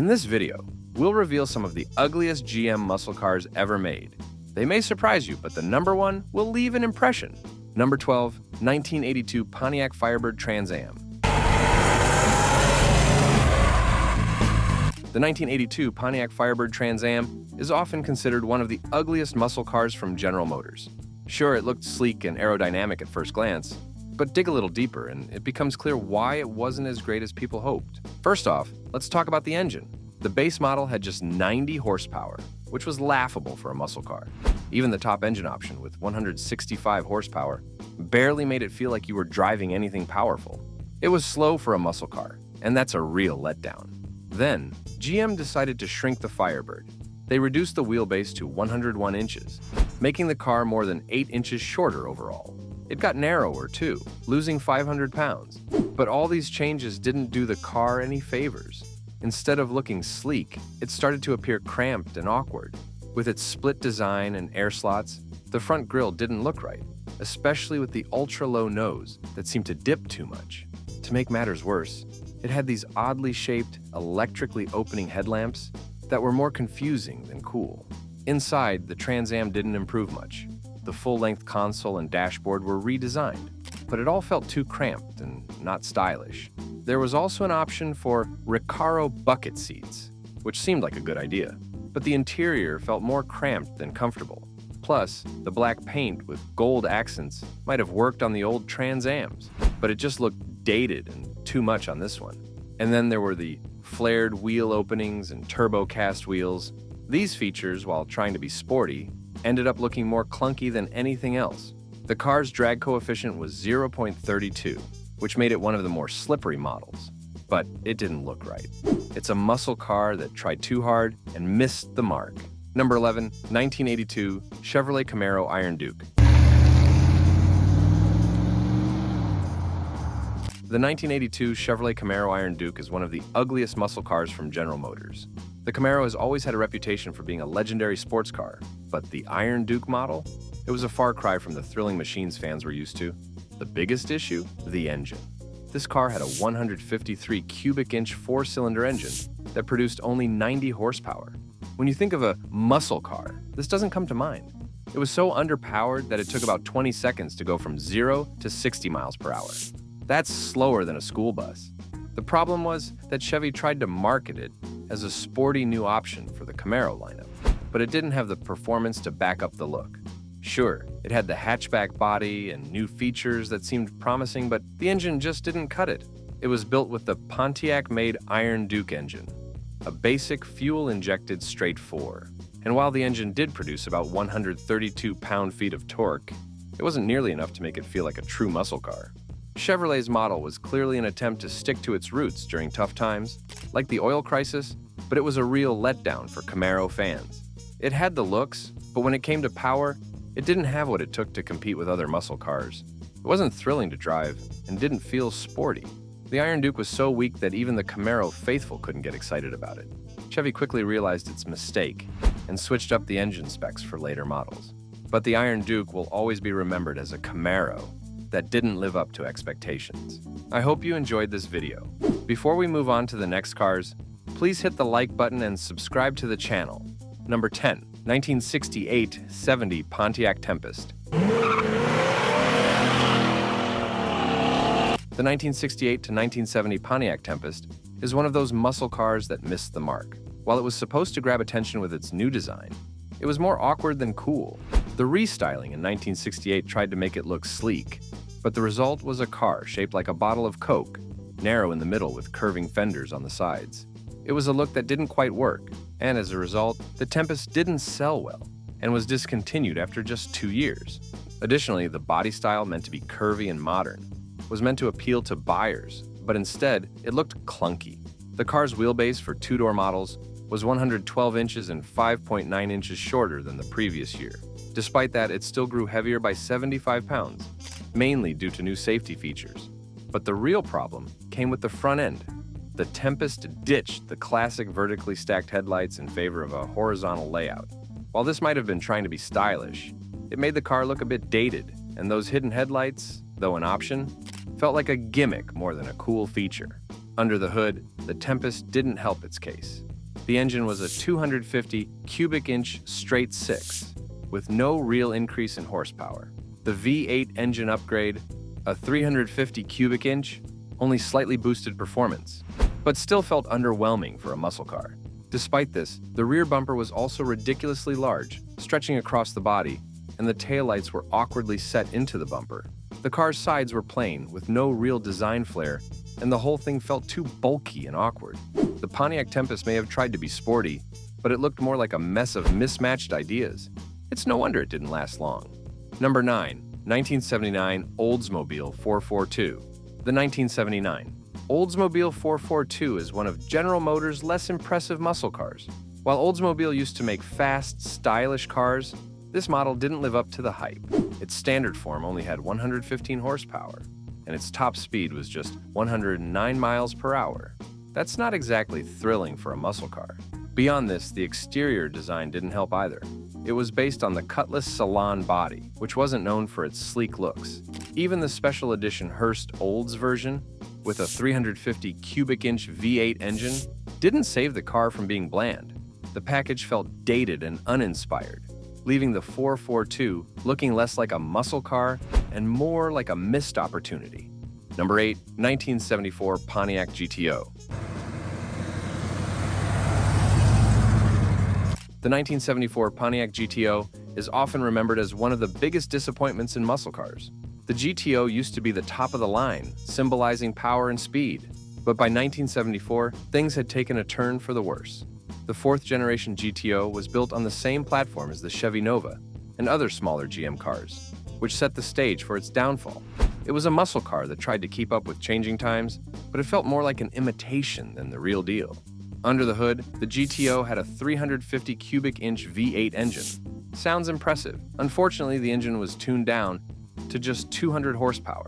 In this video, we'll reveal some of the ugliest GM muscle cars ever made. They may surprise you, but the number one will leave an impression. Number 12, 1982 Pontiac Firebird Trans Am. The 1982 Pontiac Firebird Trans Am is often considered one of the ugliest muscle cars from General Motors. Sure, it looked sleek and aerodynamic at first glance, but dig a little deeper and it becomes clear why it wasn't as great as people hoped. First off, let's talk about the engine. The base model had just 90 horsepower, which was laughable for a muscle car. Even the top engine option, with 165 horsepower, barely made it feel like you were driving anything powerful. It was slow for a muscle car, and that's a real letdown. Then, GM decided to shrink the Firebird. They reduced the wheelbase to 101 inches, making the car more than 8 inches shorter overall. It got narrower too, losing 500 pounds. But all these changes didn't do the car any favors. Instead of looking sleek, it started to appear cramped and awkward. With its split design and air slots, the front grille didn't look right, especially with the ultra-low nose that seemed to dip too much. To make matters worse, it had these oddly shaped, electrically opening headlamps that were more confusing than cool. Inside, the Trans Am didn't improve much. The full-length console and dashboard were redesigned, but it all felt too cramped and not stylish. There was also an option for Recaro bucket seats, which seemed like a good idea, but the interior felt more cramped than comfortable. Plus, the black paint with gold accents might have worked on the old Trans Ams, but it just looked dated and too much on this one. And then there were the flared wheel openings and turbo cast wheels. These features, while trying to be sporty, ended up looking more clunky than anything else. The car's drag coefficient was 0.32, which made it one of the more slippery models. But it didn't look right. It's a muscle car that tried too hard and missed the mark. Number 11, 1982 Chevrolet Camaro Iron Duke. The 1982 Chevrolet Camaro Iron Duke is one of the ugliest muscle cars from General Motors. The Camaro has always had a reputation for being a legendary sports car, but the Iron Duke model? It was a far cry from the thrilling machines fans were used to. The biggest issue? The engine. This car had a 153 cubic inch four-cylinder engine that produced only 90 horsepower. When you think of a muscle car, this doesn't come to mind. It was so underpowered that it took about 20 seconds to go from 0 to 60 miles per hour. That's slower than a school bus. The problem was that Chevy tried to market it as a sporty new option for the Camaro lineup, but it didn't have the performance to back up the look. Sure, it had the hatchback body and new features that seemed promising, but the engine just didn't cut it. It was built with the Pontiac-made Iron Duke engine, a basic fuel-injected straight four. And while the engine did produce about 132 pound-feet of torque, it wasn't nearly enough to make it feel like a true muscle car. Chevrolet's model was clearly an attempt to stick to its roots during tough times, like the oil crisis, but it was a real letdown for Camaro fans. It had the looks, but when it came to power, it didn't have what it took to compete with other muscle cars. It wasn't thrilling to drive and didn't feel sporty. The Iron Duke was so weak that even the Camaro faithful couldn't get excited about it. Chevy quickly realized its mistake and switched up the engine specs for later models. But the Iron Duke will always be remembered as a Camaro that didn't live up to expectations. I hope you enjoyed this video. Before we move on to the next cars, please hit the like button and subscribe to the channel. Number 10, 1968-70 Pontiac Tempest. The 1968 to 1970 Pontiac Tempest is one of those muscle cars that missed the mark. While it was supposed to grab attention with its new design, it was more awkward than cool. The restyling in 1968 tried to make it look sleek, but the result was a car shaped like a bottle of Coke, narrow in the middle with curving fenders on the sides. It was a look that didn't quite work, and as a result, the Tempest didn't sell well and was discontinued after just 2 years. Additionally, the body style, meant to be curvy and modern, was meant to appeal to buyers, but instead, it looked clunky. The car's wheelbase for two-door models was 112 inches and 5.9 inches shorter than the previous year. Despite that, it still grew heavier by 75 pounds, mainly due to new safety features. But the real problem came with the front end. The Tempest ditched the classic vertically stacked headlights in favor of a horizontal layout. While this might have been trying to be stylish, it made the car look a bit dated, and those hidden headlights, though an option, felt like a gimmick more than a cool feature. Under the hood, the Tempest didn't help its case. The engine was a 250 cubic inch straight six, with no real increase in horsepower. The V8 engine upgrade, a 350 cubic inch, only slightly boosted performance, but still felt underwhelming for a muscle car. Despite this, the rear bumper was also ridiculously large, stretching across the body, and the taillights were awkwardly set into the bumper. The car's sides were plain, with no real design flair, and the whole thing felt too bulky and awkward. The Pontiac Tempest may have tried to be sporty, but it looked more like a mess of mismatched ideas. It's no wonder it didn't last long. Number 9. 1979 Oldsmobile 442. The 1979 Oldsmobile 442 is one of General Motors' less impressive muscle cars. While Oldsmobile used to make fast, stylish cars, this model didn't live up to the hype. Its standard form only had 115 horsepower, and its top speed was just 109 miles per hour. That's not exactly thrilling for a muscle car. Beyond this, the exterior design didn't help either. It was based on the Cutlass Salon body, which wasn't known for its sleek looks. Even the special edition Hurst Olds version, with a 350 cubic inch V8 engine, didn't save the car from being bland. The package felt dated and uninspired, leaving the 442 looking less like a muscle car and more like a missed opportunity. Number 8. 1974 Pontiac GTO. The 1974 Pontiac GTO is often remembered as one of the biggest disappointments in muscle cars. The GTO used to be the top of the line, symbolizing power and speed. But by 1974, things had taken a turn for the worse. The fourth-generation GTO was built on the same platform as the Chevy Nova and other smaller GM cars, which set the stage for its downfall. It was a muscle car that tried to keep up with changing times, but it felt more like an imitation than the real deal. Under the hood, the GTO had a 350 cubic inch V8 engine. Sounds impressive. Unfortunately, the engine was tuned down to just 200 horsepower,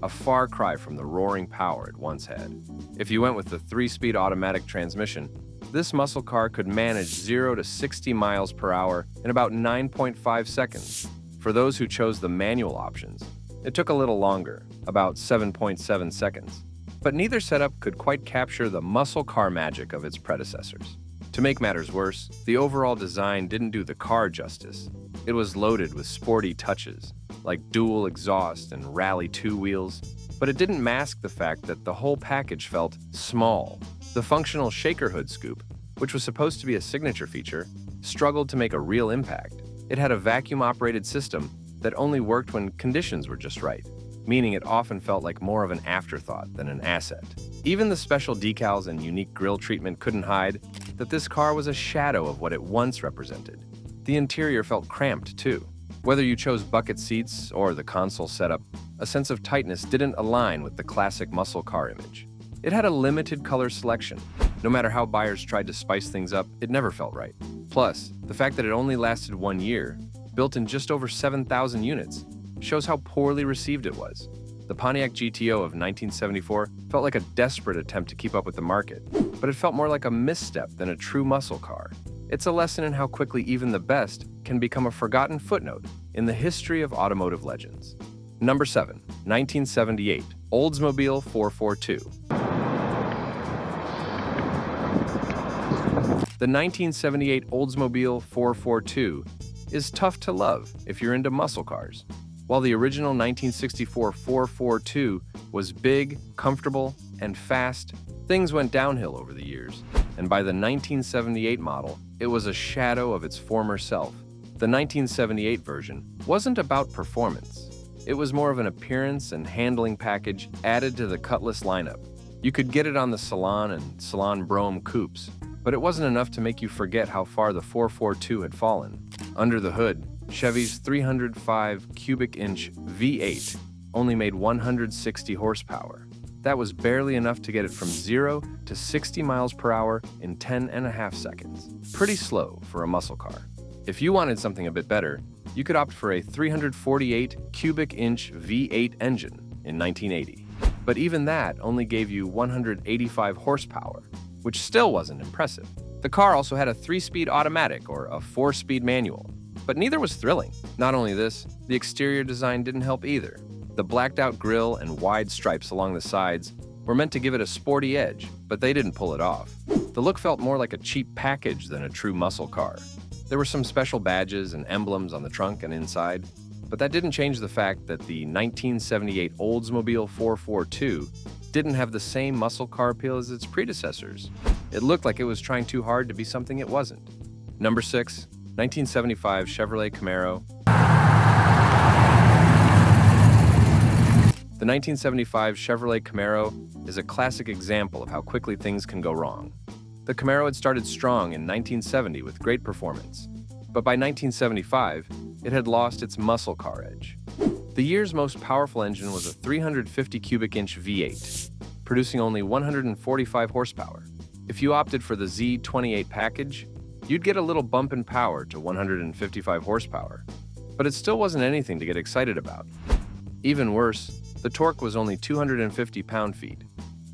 a far cry from the roaring power it once had. If you went with the 3-speed automatic transmission, this muscle car could manage 0 to 60 miles per hour in about 9.5 seconds. For those who chose the manual options, it took a little longer, about 7.7 seconds. But neither setup could quite capture the muscle car magic of its predecessors. To make matters worse, the overall design didn't do the car justice. It was loaded with sporty touches, like dual exhaust and Rally 2 wheels, but it didn't mask the fact that the whole package felt small. The functional shaker hood scoop, which was supposed to be a signature feature, struggled to make a real impact. It had a vacuum-operated system that only worked when conditions were just right, meaning it often felt like more of an afterthought than an asset. Even the special decals and unique grille treatment couldn't hide that this car was a shadow of what it once represented. The interior felt cramped, too. Whether you chose bucket seats or the console setup, a sense of tightness didn't align with the classic muscle car image. It had a limited color selection. No matter how buyers tried to spice things up, it never felt right. Plus, the fact that it only lasted 1 year, built in just over 7,000 units, shows how poorly received it was. The Pontiac GTO of 1974 felt like a desperate attempt to keep up with the market, but it felt more like a misstep than a true muscle car. It's a lesson in how quickly even the best can become a forgotten footnote in the history of automotive legends. Number 7. 1978 Oldsmobile 442. The 1978 Oldsmobile 442 is tough to love if you're into muscle cars. While the original 1964 442 was big, comfortable, and fast, things went downhill over the years, and by the 1978 model, it was a shadow of its former self. The 1978 version wasn't about performance. It was more of an appearance and handling package added to the Cutlass lineup. You could get it on the Salon and Salon Brougham coupes, but it wasn't enough to make you forget how far the 442 had fallen. Under the hood, Chevy's 305 cubic inch V8 only made 160 horsepower. That was barely enough to get it from 0 to 60 miles per hour in 10.5 seconds. Pretty slow for a muscle car. If you wanted something a bit better, you could opt for a 348 cubic inch V8 engine in 1980. But even that only gave you 185 horsepower, which still wasn't impressive. The car also had a 3-speed automatic or a 4-speed manual, but neither was thrilling. Not only this, the exterior design didn't help either. The blacked-out grille and wide stripes along the sides were meant to give it a sporty edge, but they didn't pull it off. The look felt more like a cheap package than a true muscle car. There were some special badges and emblems on the trunk and inside, but that didn't change the fact that the 1978 Oldsmobile 442 didn't have the same muscle car appeal as its predecessors. It looked like it was trying too hard to be something it wasn't. Number 6, 1975 Chevrolet Camaro. The 1975 Chevrolet Camaro is a classic example of how quickly things can go wrong. The Camaro had started strong in 1970 with great performance, but by 1975, it had lost its muscle car edge. The year's most powerful engine was a 350 cubic inch V8, producing only 145 horsepower. If you opted for the Z28 package, you'd get a little bump in power to 155 horsepower, but it still wasn't anything to get excited about. Even worse, the torque was only 250 pound-feet,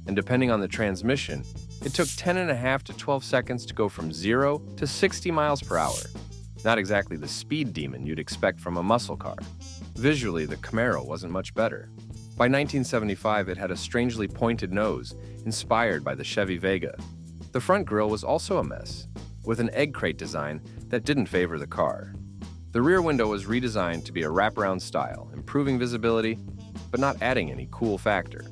and depending on the transmission, it took 10.5 to 12 seconds to go from 0 to 60 miles per hour. Not exactly the speed demon you'd expect from a muscle car. Visually, the Camaro wasn't much better. By 1975, it had a strangely pointed nose, inspired by the Chevy Vega. The front grille was also a mess, with an egg crate design that didn't favor the car. The rear window was redesigned to be a wraparound style, improving visibility, but not adding any cool factor.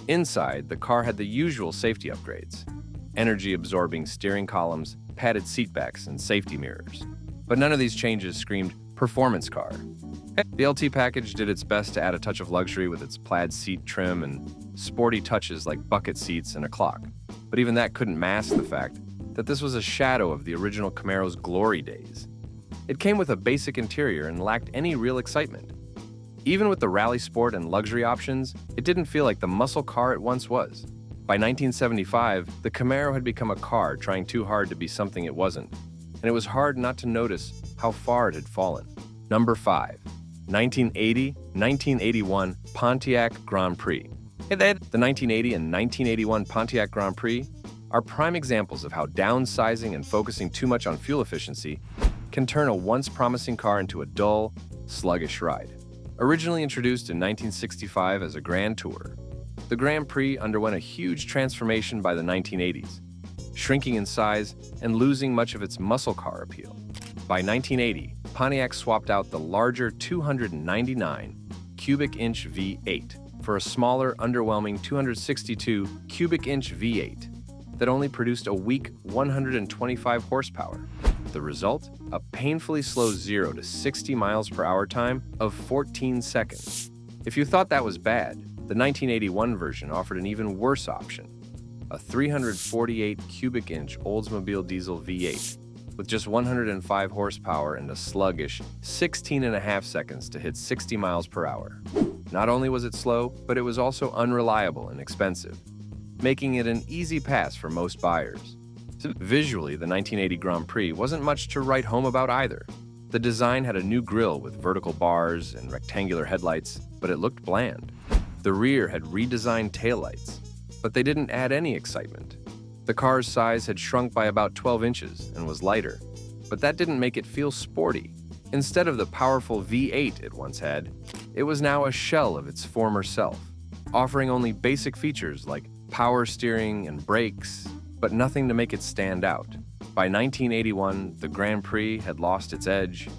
Inside, the car had the usual safety upgrades: energy-absorbing steering columns, padded seatbacks, and safety mirrors. But none of these changes screamed performance car. The LT package did its best to add a touch of luxury with its plaid seat trim and sporty touches like bucket seats and a clock. But even that couldn't mask the fact that this was a shadow of the original Camaro's glory days. It came with a basic interior and lacked any real excitement. Even with the rally sport and luxury options, it didn't feel like the muscle car it once was. By 1975, the Camaro had become a car trying too hard to be something it wasn't, and it was hard not to notice how far it had fallen. Number 5, 1980-1981 Pontiac Grand Prix. The 1980 and 1981 Pontiac Grand Prix are prime examples of how downsizing and focusing too much on fuel efficiency can turn a once promising car into a dull, sluggish ride. Originally introduced in 1965 as a Grand Tour, the Grand Prix underwent a huge transformation by the 1980s, shrinking in size and losing much of its muscle car appeal. By 1980, Pontiac swapped out the larger 299 cubic inch V8 for a smaller, underwhelming 262 cubic inch V8 that only produced a weak 125 horsepower. The result? A painfully slow 0 to 60 miles per hour time of 14 seconds. If you thought that was bad, the 1981 version offered an even worse option: a 348 cubic inch Oldsmobile diesel V8 with just 105 horsepower and a sluggish 16.5 seconds to hit 60 miles per hour. Not only was it slow, but it was also unreliable and expensive, making it an easy pass for most buyers. Visually, the 1980 Grand Prix wasn't much to write home about either. The design had a new grille with vertical bars and rectangular headlights, but it looked bland. The rear had redesigned taillights, but they didn't add any excitement. The car's size had shrunk by about 12 inches and was lighter, but that didn't make it feel sporty. Instead of the powerful V8 it once had, it was now a shell of its former self, offering only basic features like power steering and brakes, but nothing to make it stand out. By 1981, the Grand Prix had lost its edge,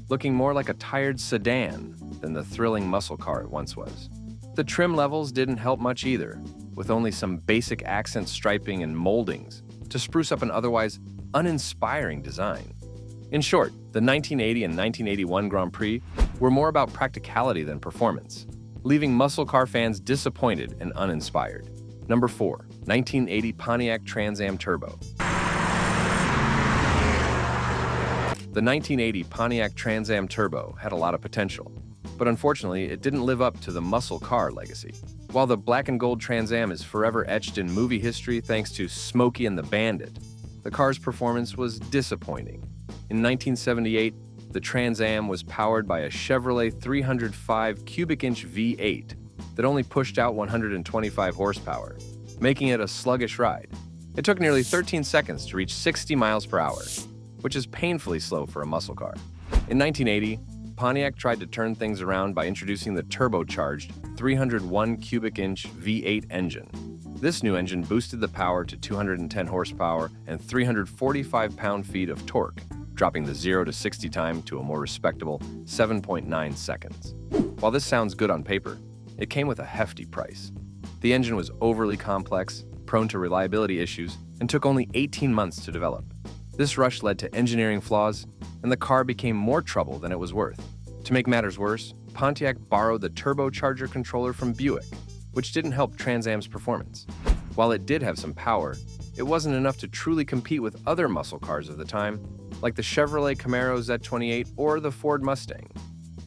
looking more like a tired sedan than the thrilling muscle car it once was. The trim levels didn't help much either, with only some basic accent striping and moldings to spruce up an otherwise uninspiring design. In short, the 1980 and 1981 Grand Prix were more about practicality than performance, leaving muscle car fans disappointed and uninspired. Number 4, 1980 Pontiac Trans Am Turbo. The 1980 Pontiac Trans Am Turbo had a lot of potential, but unfortunately it didn't live up to the muscle car legacy. While the black and gold Trans Am is forever etched in movie history thanks to Smokey and the Bandit, the car's performance was disappointing. In 1978, the Trans Am was powered by a Chevrolet 305 cubic inch V8 that only pushed out 125 horsepower, making it a sluggish ride. It took nearly 13 seconds to reach 60 miles per hour, which is painfully slow for a muscle car. In 1980, Pontiac tried to turn things around by introducing the turbocharged 301 cubic inch V8 engine. This new engine boosted the power to 210 horsepower and 345 pound-feet of torque, dropping the 0 to 60 time to a more respectable 7.9 seconds. While this sounds good on paper, it came with a hefty price. The engine was overly complex, prone to reliability issues, and took only 18 months to develop. This rush led to engineering flaws, and the car became more trouble than it was worth. To make matters worse, Pontiac borrowed the turbocharger controller from Buick, which didn't help Trans Am's performance. While it did have some power, it wasn't enough to truly compete with other muscle cars of the time, like the Chevrolet Camaro Z28 or the Ford Mustang.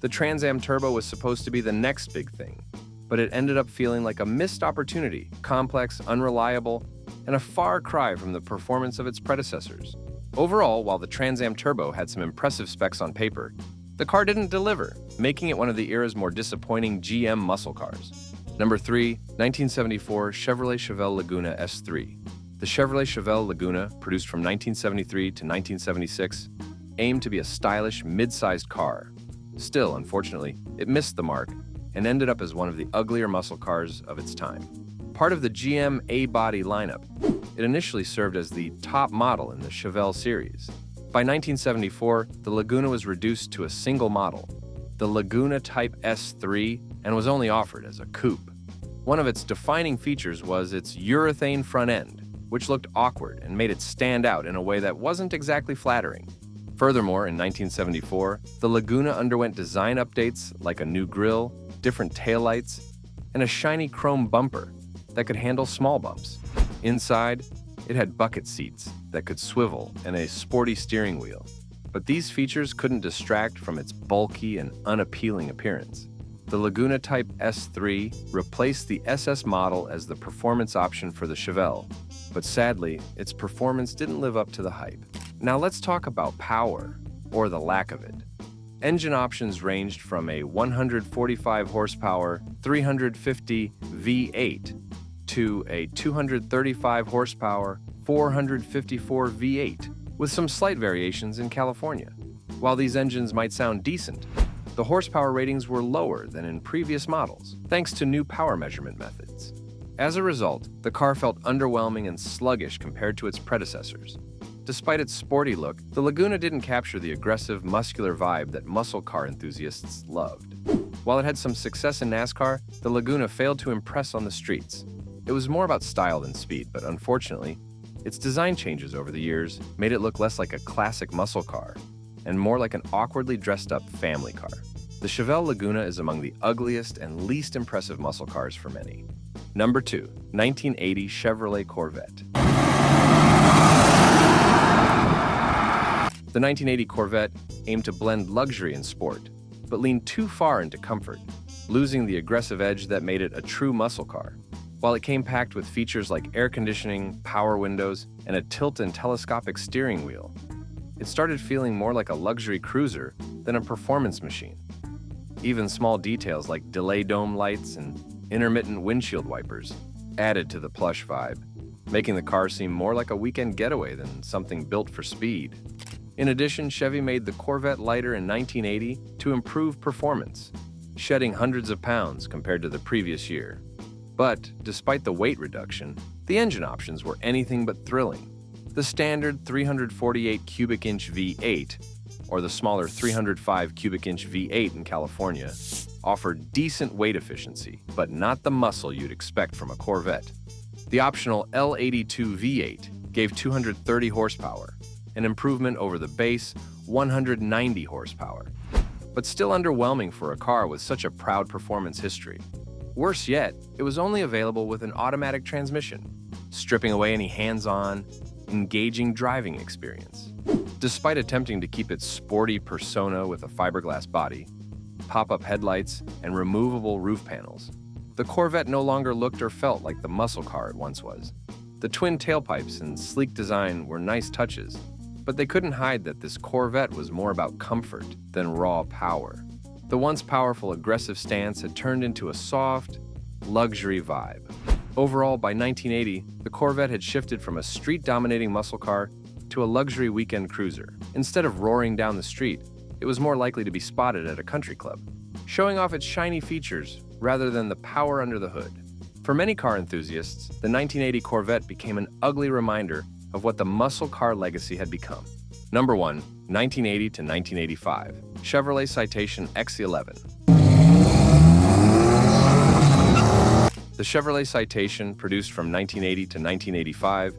The Trans Am Turbo was supposed to be the next big thing, but it ended up feeling like a missed opportunity, complex, unreliable, and a far cry from the performance of its predecessors. Overall, while the Trans Am Turbo had some impressive specs on paper, the car didn't deliver, making it one of the era's more disappointing GM muscle cars. Number 3, 1974 Chevrolet Chevelle Laguna S3. The Chevrolet Chevelle Laguna, produced from 1973 to 1976, aimed to be a stylish, mid-sized car. Still, unfortunately, it missed the mark and ended up as one of the uglier muscle cars of its time. Part of the GM A-body lineup, it initially served as the top model in the Chevelle series. By 1974, the Laguna was reduced to a single model, the Laguna Type S3, and was only offered as a coupe. One of its defining features was its urethane front end, which looked awkward and made it stand out in a way that wasn't exactly flattering. Furthermore, in 1974, the Laguna underwent design updates like a new grille, different taillights, and a shiny chrome bumper that could handle small bumps. Inside, it had bucket seats that could swivel and a sporty steering wheel. But these features couldn't distract from its bulky and unappealing appearance. The Laguna Type S3 replaced the SS model as the performance option for the Chevelle, but sadly, its performance didn't live up to the hype. Now let's talk about power, or the lack of it. Engine options ranged from a 145 horsepower 350 V8 to a 235 horsepower 454 V8, with some slight variations in California. While these engines might sound decent, the horsepower ratings were lower than in previous models, thanks to new power measurement methods. As a result, the car felt underwhelming and sluggish compared to its predecessors. Despite its sporty look, the Laguna didn't capture the aggressive, muscular vibe that muscle car enthusiasts loved. While it had some success in NASCAR, the Laguna failed to impress on the streets. It was more about style than speed, but unfortunately, its design changes over the years made it look less like a classic muscle car and more like an awkwardly dressed-up family car. The Chevelle Laguna is among the ugliest and least impressive muscle cars for many. Number 2, 1980 Chevrolet Corvette. The 1980 Corvette aimed to blend luxury and sport, but leaned too far into comfort, losing the aggressive edge that made it a true muscle car. While it came packed with features like air conditioning, power windows, and a tilt and telescopic steering wheel, it started feeling more like a luxury cruiser than a performance machine. Even small details like delay dome lights and intermittent windshield wipers added to the plush vibe, making the car seem more like a weekend getaway than something built for speed. In addition, Chevy made the Corvette lighter in 1980 to improve performance, shedding hundreds of pounds compared to the previous year. But despite the weight reduction, the engine options were anything but thrilling. The standard 348 cubic inch V8, or the smaller 305 cubic inch V8 in California, offered decent weight efficiency, but not the muscle you'd expect from a Corvette. The optional L82 V8 gave 230 horsepower, an improvement over the base 190 horsepower, but still underwhelming for a car with such a proud performance history. Worse yet, it was only available with an automatic transmission, stripping away any hands-on, engaging driving experience. Despite attempting to keep its sporty persona with a fiberglass body, pop-up headlights, and removable roof panels, the Corvette no longer looked or felt like the muscle car it once was. The twin tailpipes and sleek design were nice touches, but they couldn't hide that this Corvette was more about comfort than raw power. The once powerful, aggressive stance had turned into a soft, luxury vibe. Overall, by 1980, the Corvette had shifted from a street-dominating muscle car to a luxury weekend cruiser. Instead of roaring down the street, it was more likely to be spotted at a country club, showing off its shiny features rather than the power under the hood. For many car enthusiasts, the 1980 Corvette became an ugly reminder of what the muscle car legacy had become. Number 1, 1980 to 1985, Chevrolet Citation X11. The Chevrolet Citation, produced from 1980 to 1985,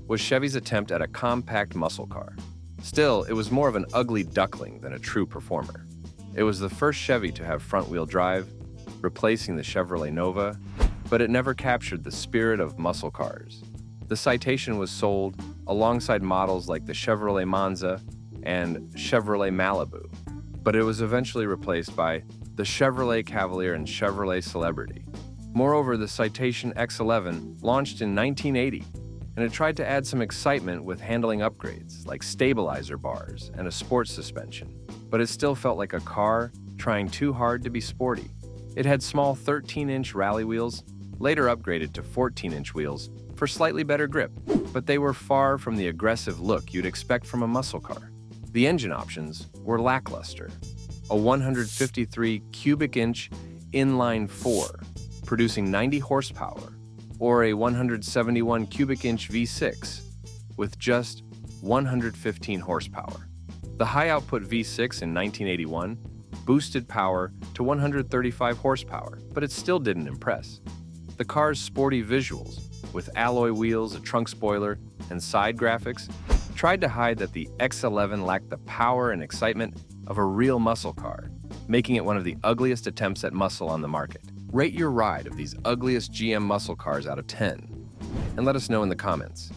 was Chevy's attempt at a compact muscle car. Still, it was more of an ugly duckling than a true performer. It was the first Chevy to have front-wheel drive, replacing the Chevrolet Nova, but it never captured the spirit of muscle cars. The Citation was sold alongside models like the Chevrolet Monza and Chevrolet Malibu, but it was eventually replaced by the Chevrolet Cavalier and Chevrolet Celebrity. Moreover, the Citation X11 launched in 1980, and it tried to add some excitement with handling upgrades like stabilizer bars and a sports suspension, but it still felt like a car trying too hard to be sporty. It had small 13-inch rally wheels, later upgraded to 14-inch wheels for slightly better grip, but they were far from the aggressive look you'd expect from a muscle car. The engine options were lackluster. A 153 cubic inch inline-4, producing 90 horsepower, or a 171 cubic inch V6 with just 115 horsepower. The high-output V6 in 1981 boosted power to 135 horsepower, but it still didn't impress. The car's sporty visuals, with alloy wheels, a trunk spoiler, and side graphics, tried to hide that the X11 lacked the power and excitement of a real muscle car, making it one of the ugliest attempts at muscle on the market. Rate your ride of these ugliest GM muscle cars out of 10, and let us know in the comments.